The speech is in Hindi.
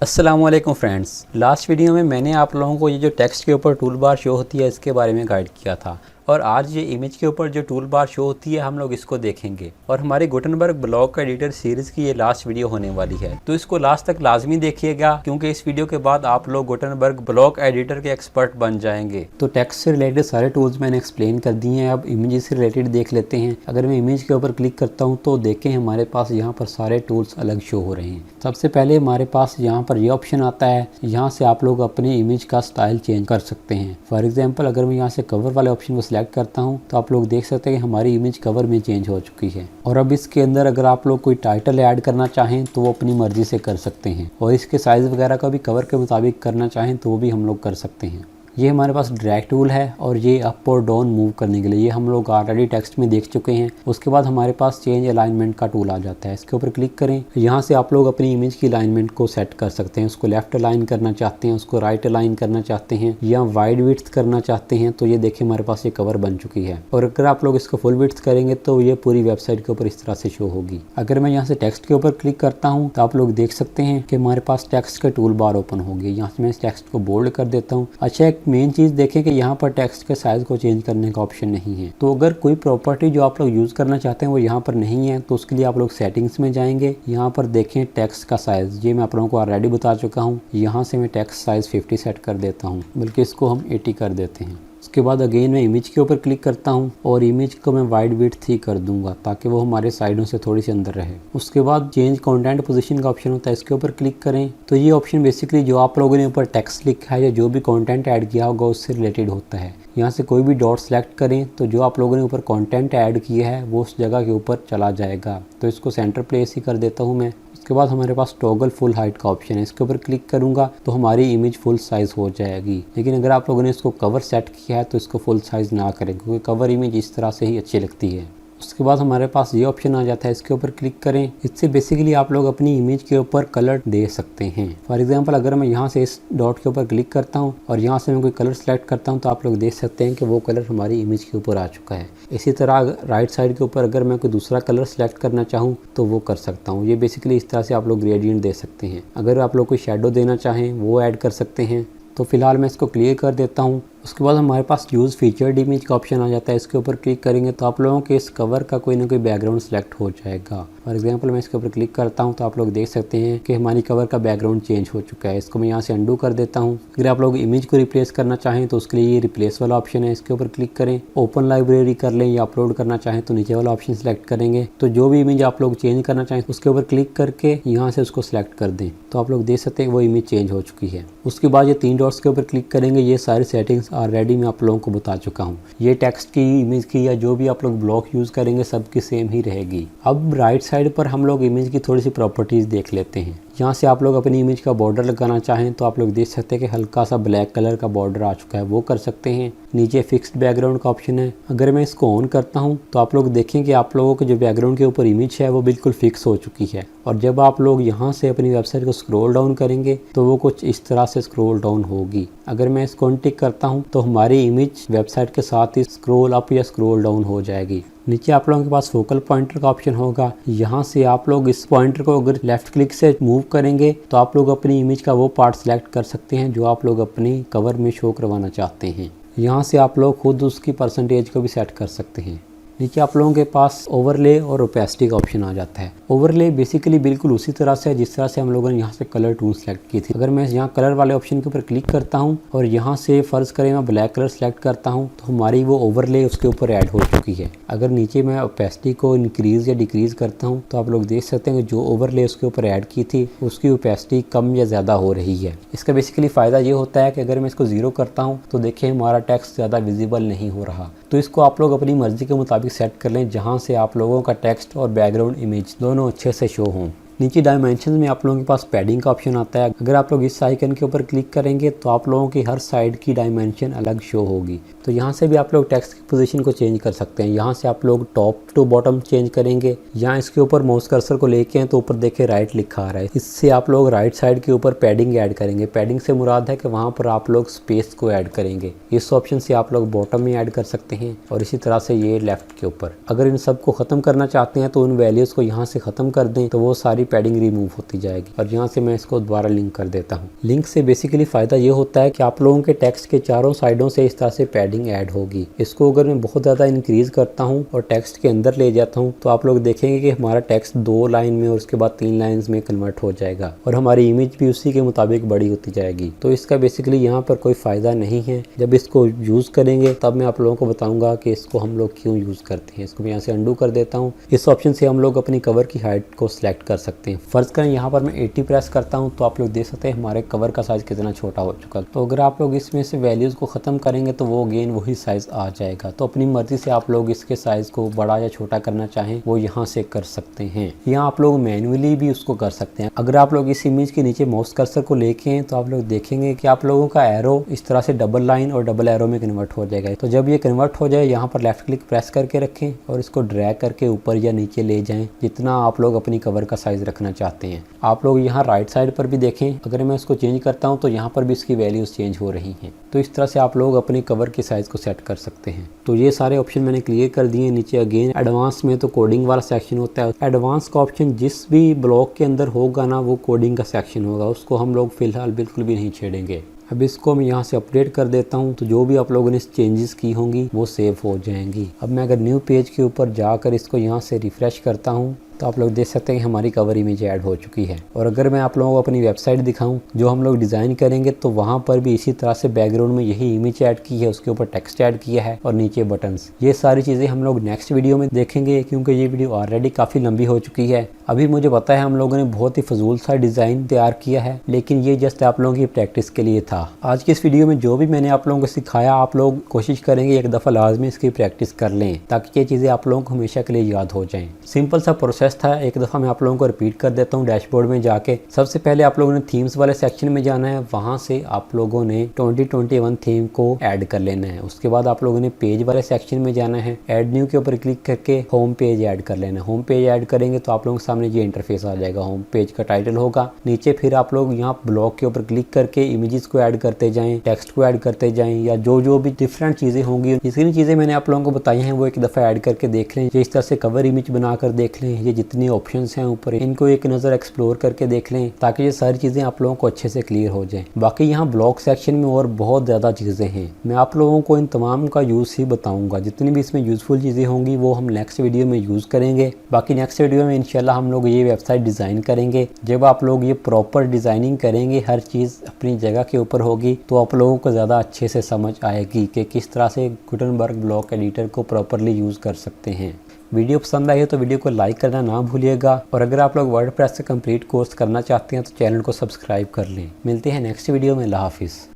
अस्सलामुअलैकुम फ्रेंड्स। लास्ट वीडियो में मैंने आप लोगों को ये जो टेक्स्ट के ऊपर टूल बार शो होती है इसके बारे में गाइड किया था और आज ये इमेज के ऊपर जो टूल बार शो होती है हम लोग इसको देखेंगे और हमारे गुटनबर्ग ब्लॉग का एडिटर सीरीज की ये लास्ट वीडियो होने वाली है, तो इसको लास्ट तक लाजमी देखिएगा क्योंकि इस वीडियो के बाद आप लोग गुटनबर्ग ब्लॉग एडिटर के एक्सपर्ट बन जाएंगे। तो टेक्स्ट से रिलेटेड सारे टूल्स मैंने एक्सप्लेन कर दिए हैं, अब इमेज से रिलेटेड देख लेते हैं। अगर मैं इमेज के ऊपर क्लिक करता हूँ तो देखें हमारे पास यहाँ पर सारे टूल्स अलग शो हो रहे हैं। सबसे पहले हमारे पास यहाँ पर ये ऑप्शन आता है, यहाँ से आप लोग अपनी इमेज का स्टाइल चेंज कर सकते हैं। फॉर एग्जाम्पल अगर मैं यहाँ से कवर वाले ऑप्शन को सिलेक्ट करता हूँ तो आप लोग देख सकते हैं कि हमारी इमेज कवर में चेंज हो चुकी है। और अब इसके अंदर अगर आप लोग कोई टाइटल ऐड करना चाहें तो वो अपनी मर्जी से कर सकते हैं और इसके साइज़ वगैरह का भी कवर के मुताबिक करना चाहें तो वो भी हम लोग कर सकते हैं। ये हमारे पास ड्रैग टूल है और ये अप और डाउन मूव करने के लिए ये हम लोग ऑलरेडी टेक्स्ट में देख चुके हैं। उसके बाद हमारे पास चेंज अलाइनमेंट का टूल आ जाता है, इसके ऊपर क्लिक करें। यहाँ से आप लोग अपनी इमेज की अलाइनमेंट को सेट कर सकते हैं, उसको लेफ्ट अलाइन करना चाहते हैं, उसको राइट अलाइन करना चाहते हैं या वाइड विड्थ करना चाहते हैं। तो ये देखिए हमारे पास ये कवर बन चुकी है और अगर आप लोग इसको फुल विड्थ करेंगे तो ये पूरी वेबसाइट के ऊपर इस तरह से शो होगी। अगर मैं यहाँ से टेक्स्ट के ऊपर क्लिक करता हूँ तो आप लोग देख सकते हैं कि हमारे पास टेक्स्ट का टूल बार ओपन हो गया। यहाँ से मैं इस टेक्स्ट को बोल्ड कर देता हूँ। अच्छा, एक मेन चीज़ देखें कि यहाँ पर टेक्स्ट के साइज को चेंज करने का ऑप्शन नहीं है। तो अगर कोई प्रॉपर्टी जो आप लोग यूज करना चाहते हैं वो यहाँ पर नहीं है तो उसके लिए आप लोग सेटिंग्स में जाएंगे। यहाँ पर देखें टेक्स्ट का साइज, ये मैं आप लोगों को ऑलरेडी बता चुका हूँ। यहाँ से मैं टेक्स्ट साइज 50 सेट कर देता हूँ, बल्कि इसको हम 80 कर देते हैं। उसके बाद अगेन मैं इमेज के ऊपर क्लिक करता हूँ और इमेज को मैं वाइड विड्थ ही कर दूंगा ताकि वो हमारे साइडों से थोड़ी सी अंदर रहे। उसके बाद चेंज कंटेंट पोजीशन का ऑप्शन होता है, इसके ऊपर क्लिक करें तो ये ऑप्शन बेसिकली जो आप लोगों ने ऊपर टेक्स्ट लिखा है या जो भी कंटेंट ऐड किया होगा उससे रिलेटेड होता है। यहाँ से कोई भी डॉट सेलेक्ट करें तो जो आप लोगों ने ऊपर कंटेंट ऐड किया है वो उस जगह के ऊपर चला जाएगा। तो इसको सेंटर प्लेस ही कर देता हूँ मैं। उसके बाद हमारे पास टॉगल फुल हाइट का ऑप्शन है, इसके ऊपर क्लिक करूंगा तो हमारी इमेज फुल साइज़ हो जाएगी। लेकिन अगर आप लोगों ने इसको कवर सेट किया है तो इसको फुल साइज़ ना करें क्योंकि कवर इमेज इस तरह से ही अच्छी लगती है। उसके बाद हमारे पास ये ऑप्शन आ जाता है, इसके ऊपर क्लिक करें। इससे बेसिकली आप लोग अपनी इमेज के ऊपर कलर दे सकते हैं। फॉर एग्जांपल अगर मैं यहाँ से इस डॉट के ऊपर क्लिक करता हूँ और यहाँ से मैं कोई कलर सेलेक्ट करता हूँ तो आप लोग देख सकते हैं कि वो कलर हमारी इमेज के ऊपर आ चुका है। इसी तरह राइट साइड के ऊपर अगर मैं कोई दूसरा कलर सेलेक्ट करना चाहूँ तो वो कर सकता हूँ। ये बेसिकली इस तरह से आप लोग ग्रेडियंट दे सकते हैं। अगर आप लोग कोई शेडो देना चाहें वो ऐड कर सकते हैं। तो फिलहाल मैं इसको क्लियर कर देता हूँ। उसके बाद हमारे पास यूज़ फीचर्ड इमेज का ऑप्शन आ जाता है, इसके ऊपर क्लिक करेंगे तो आप लोगों के इस कवर का कोई ना कोई बैकग्राउंड सेलेक्ट हो जाएगा। फॉर एग्जांपल मैं इसके ऊपर क्लिक करता हूं तो आप लोग देख सकते हैं कि हमारी कवर का बैकग्राउंड चेंज हो चुका है। इसको मैं यहाँ से अंडू कर देता हूं। अगर आप लोग इमेज को रिप्लेस करना चाहें तो उसके लिए ये रिप्लेस वाला ऑप्शन है, इसके ऊपर क्लिक करें। ओपन लाइब्रेरी कर लें या अपलोड करना चाहें तो नीचे वाला ऑप्शन सेलेक्ट करेंगे। तो जो भी इमेज आप लोग चेंज करना चाहें उसके ऊपर क्लिक करके यहाँ से उसको सिलेक्ट कर दें तो आप लोग देख सकते हैं वो इमेज चेंज हो चुकी है। उसके बाद ये 3 डॉट्स के ऊपर क्लिक करेंगे। ये सारी सेटिंग्स ऑलरेडी मैं आप लोगों को बता चुका हूँ। ये टेक्स्ट की, इमेज की या जो भी आप लोग ब्लॉक यूज करेंगे सबकी सेम ही रहेगी। अब राइट साइड पर हम लोग इमेज की थोड़ी सी प्रॉपर्टीज देख लेते हैं। यहाँ से आप लोग अपनी इमेज का बॉर्डर लगाना चाहें तो आप लोग देख सकते हैं कि हल्का सा ब्लैक कलर का बॉर्डर आ चुका है, वो कर सकते हैं। नीचे फिक्स्ड बैकग्राउंड का ऑप्शन है, अगर मैं इसको ऑन करता हूँ तो आप लोग देखें कि आप लोगों के जो बैकग्राउंड के ऊपर इमेज है वो बिल्कुल फिक्स हो चुकी है। और जब आप लोग यहाँ से अपनी वेबसाइट को स्क्रॉल डाउन करेंगे तो वो कुछ इस तरह से स्क्रॉल डाउन होगी। अगर मैं इसको अनटिक करता हूँ तो हमारी इमेज वेबसाइट के साथ ही स्क्रॉल अप या स्क्रॉल डाउन हो जाएगी। नीचे आप लोगों के पास फोकल पॉइंटर का ऑप्शन होगा, यहाँ से आप लोग इस पॉइंटर को अगर लेफ्ट क्लिक से मूव करेंगे तो आप लोग अपनी इमेज का वो पार्ट सिलेक्ट कर सकते हैं जो आप लोग अपनी कवर में शो करवाना चाहते हैं। यहाँ से आप लोग खुद उसकी परसेंटेज को भी सेट कर सकते हैं। नीचे आप लोगों के पास ओवरले और ओपेसिटी का ऑप्शन आ जाता है। ओवरले बेसिकली बिल्कुल उसी तरह से है जिस तरह से हम लोगों ने यहाँ से कलर टूल सेलेक्ट की थी। अगर मैं यहाँ कलर वाले ऑप्शन के ऊपर क्लिक करता हूँ और यहाँ से फर्ज करें मैं ब्लैक कलर सेलेक्ट करता हूँ तो हमारी वो ओवरले उसके ऊपर ऐड हो चुकी है। अगर नीचे मैं ओपेसिटी को इंक्रीज या डिक्रीज करता हूँ तो आप लोग देख सकते हैं कि जो ओवरले उसके ऊपर ऐड की थी उसकी ओपेसिटी कम या ज़्यादा हो रही है। इसका बेसिकली फ़ायदा ये होता है कि अगर मैं इसको 0 करता हूँ तो देखिए हमारा टेक्स्ट ज़्यादा विजिबल नहीं हो रहा। तो इसको आप लोग अपनी मर्जी के मुताबिक सेट कर लें जहाँ से आप लोगों का टेक्स्ट और बैकग्राउंड इमेज दोनों अच्छे से शो हों। नीचे डायमेंशन में आप लोगों के पास पैडिंग का ऑप्शन आता है। अगर आप लोग इस आइकन के ऊपर क्लिक करेंगे तो आप लोगों की हर साइड की डायमेंशन अलग शो होगी। तो यहाँ से भी आप लोग टेक्स्ट की पोजीशन को चेंज कर सकते हैं। यहाँ से आप लोग टॉप टू बॉटम चेंज करेंगे। यहाँ इसके ऊपर माउस कर्सर को लेके हैं तो ऊपर देखे राइट लिखा आ रहा है, इससे आप लोग राइट साइड के ऊपर पैडिंग ऐड करेंगे। पैडिंग से मुराद है कि वहाँ पर आप लोग स्पेस को ऐड करेंगे। इस ऑप्शन से आप लोग बॉटम में ऐड कर सकते हैं और इसी तरह से ये लेफ्ट के ऊपर। अगर इन सबको ख़त्म करना चाहते हैं तो उन वैल्यूज़ को यहाँ से ख़त्म कर दें तो वो सारी पैडिंग रिमूव होती जाएगी। और यहाँ से मैं इसको दोबारा लिंक कर देता हूँ। लिंक से बेसिकली फ़ायदा ये होता है कि आप लोगों के टेक्स्ट के चारों साइडों से इस तरह से पैडिंग ऐड होगी। इसको अगर मैं बहुत ज़्यादा इंक्रीज़ करता हूँ और टेक्स्ट के अंदर ले जाता हूँ तो आप लोग देखेंगे कि हमारा टेक्स्ट 2 लाइन में और उसके बाद 3 लाइन्स में कन्वर्ट हो जाएगा और हमारी इमेज भी उसी के मुताबिक बड़ी होती जाएगी। तो इसका बेसिकली यहाँ पर कोई फ़ायदा नहीं है। जब इसको यूज़ करेंगे तब मैं आप लोगों को बताऊँगा कि इसको हम लोग क्यों यूज़ करते हैं। इसको मैं यहाँ से अंडू कर देता हूँ। इस ऑप्शन से हम लोग अपनी कवर की हाइट को सिलेक्ट कर सकते हैं। फ़र्ज़ करें यहाँ पर मैं 80 प्रेस करता हूँ तो आप लोग देख सकते हैं हमारे कवर का साइज़ कितना छोटा हो चुका है। तो अगर आप लोग इसमें से वैल्यूज़ को ख़त्म करेंगे तो वो अगेन वही साइज़ आ जाएगा। तो अपनी मर्ज़ी से आप लोग इसके साइज़ को बड़ा या छोटा करना चाहें वो यहाँ से कर सकते हैं। यहाँ आप लोग मैन्युअली भी उसको कर सकते हैं। अगर आप लोग इस इमेज के नीचे माउस कर्सर को लेके हैं तो आप लोग देखेंगे कि आप लोगों का एरो इस तरह से डबल लाइन और डबल एरो में कन्वर्ट हो जाएगा। तो जब ये कन्वर्ट हो जाए यहाँ पर लेफ्ट क्लिक प्रेस करके रखें और इसको ड्रैग करके ऊपर या नीचे ले जाएं जितना आप लोग अपनी कवर का साइज़ रखना चाहते हैं। आप लोग यहाँ राइट साइड पर भी देखें, अगर मैं इसको चेंज करता हूँ तो यहाँ पर भी इसकी वैल्यूज़ चेंज हो रही हैं। तो इस तरह से आप लोग अपने कवर के साइज़ को सेट कर सकते हैं। तो ये सारे ऑप्शन मैंने क्लियर कर दिए। नीचे अगेन एडवांस में तो कोडिंग वाला सेक्शन होता है। एडवांस का ऑप्शन जिस भी ब्लॉक के अंदर होगा ना वो कोडिंग का सेक्शन होगा, उसको हम लोग फ़िलहाल बिल्कुल भी नहीं छेड़ेंगे। अब इसको मैं यहाँ से अपडेट कर देता हूँ तो जो भी आप लोगों ने चेंजेस की होंगी वो सेव हो जाएंगी। अब मैं अगर न्यू पेज के ऊपर जाकर इसको यहाँ से रिफ़्रेश करता हूँ तो आप लोग देख सकते हैं कि हमारी कवर इमेज ऐड हो चुकी है। और अगर मैं आप लोगों को अपनी वेबसाइट दिखाऊं जो हम लोग डिज़ाइन करेंगे तो वहाँ पर भी इसी तरह से बैकग्राउंड में यही इमेज ऐड की है, उसके ऊपर टेक्स्ट ऐड किया है और नीचे बटन्स। ये सारी चीज़ें हम लोग नेक्स्ट वीडियो में देखेंगे क्योंकि ये वीडियो ऑलरेडी काफ़ी लंबी हो चुकी है। अभी मुझे पता है हम लोगों ने बहुत ही फजूल सा डिज़ाइन तैयार किया है, लेकिन ये जस्ट आप लोगों की प्रैक्टिस के लिए था। आज की इस वीडियो में जो भी मैंने आप लोगों को सिखाया आप लोग कोशिश करेंगे एक दफ़ा लाजमी इसकी प्रैक्टिस कर लें ताकि ये चीज़ें आप लोगों को हमेशा के लिए याद हो जाएँ। सिंपल सा प्रोसेस था, एक दफ़ा मैं आप लोगों को रिपीट कर देता हूँ। डैशबोर्ड में जाके सबसे पहले आप लोगों ने थीम्स वाले सेक्शन में जाना है, वहाँ से आप लोगों ने 2021 थीम को ऐड कर लेना है। उसके बाद आप लोगों ने पेज वाले सेक्शन में जाना है, ऐड न्यू के ऊपर क्लिक करके होम पेज ऐड कर लेना है। होम पेज ऐड करेंगे तो आप लोगों के सामने ये इंटरफेस आ जाएगा। होम पेज का टाइटल होगा, नीचे फिर आप लोग यहाँ ब्लॉक के ऊपर क्लिक करके इमेजेस को ऐड करते जाएं, टेक्स्ट को ऐड करते जाएं या जो भी डिफरेंट चीज़ें होंगी जितनी चीज़ें मैंने आप लोगों को बताई हैं वो एक दफ़ा ऐड करके देख लें। इस तरह से कवर इमेज बनाकर देख लें, ये जितनी ऑप्शंस हैं ऊपर इनको एक नज़र एक्सप्लोर करके देख लें ताकि ये सारी चीज़ें आप लोगों को अच्छे से क्लियर हो जाएं। बाकी यहाँ ब्लॉक सेक्शन में और बहुत ज़्यादा चीज़ें हैं, मैं आप लोगों को इन तमाम का यूज़ ही बताऊंगा। जितनी भी इसमें यूज़फुल चीज़ें होंगी वो हम नेक्स्ट वीडियो में यूज़ करेंगे। बाकी नेक्स्ट वीडियो में इंशाल्लाह हम लोग ये वेबसाइट डिज़ाइन करेंगे। जब आप लोग ये प्रॉपर डिज़ाइनिंग करेंगे, हर चीज़ अपनी जगह के ऊपर होगी तो आप लोगों को ज़्यादा अच्छे से समझ आएगी कि किस तरह से गुटनबर्ग ब्लॉक एडिटर को प्रॉपरली यूज़ कर सकते हैं। वीडियो पसंद आई हो तो वीडियो को लाइक करना ना भूलिएगा और अगर आप लोग वर्डप्रेस से कंप्लीट कोर्स करना चाहते हैं तो चैनल को सब्सक्राइब कर लें। मिलते हैं नेक्स्ट वीडियो में। अल्लाह हाफिज़।